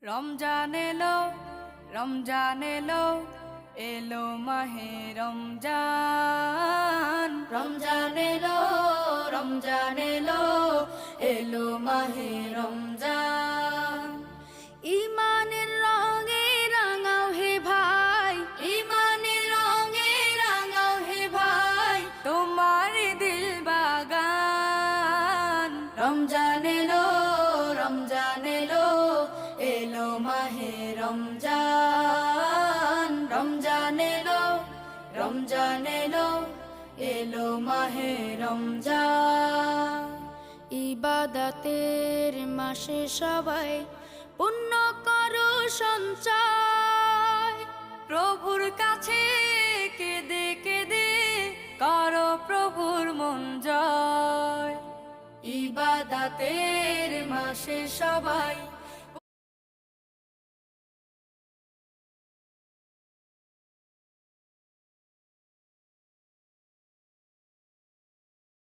রমজান এলো, রমজান এলো, এলো মাহে রমজান। রমজান এলো, রমজান এলো, এলো মাহে রমজান। ইমানের রঙে রাঙাও হে ভাই, ইমানের রঙে রাঙাও হে ভাই, তোমার দিল বাগান। রমজান এলো, রমজান এলো, এলো মাহে রমজান। রমজান এলো, রমজান এলো, এলো মাহে রমজান। ইবাদতের মাসে সবাই পুণ্য করো সঞ্চয়, প্রভুর কাছে কেঁদে কেঁদে করো প্রভুর মন জয়। ইবাদতের মাসে সবাই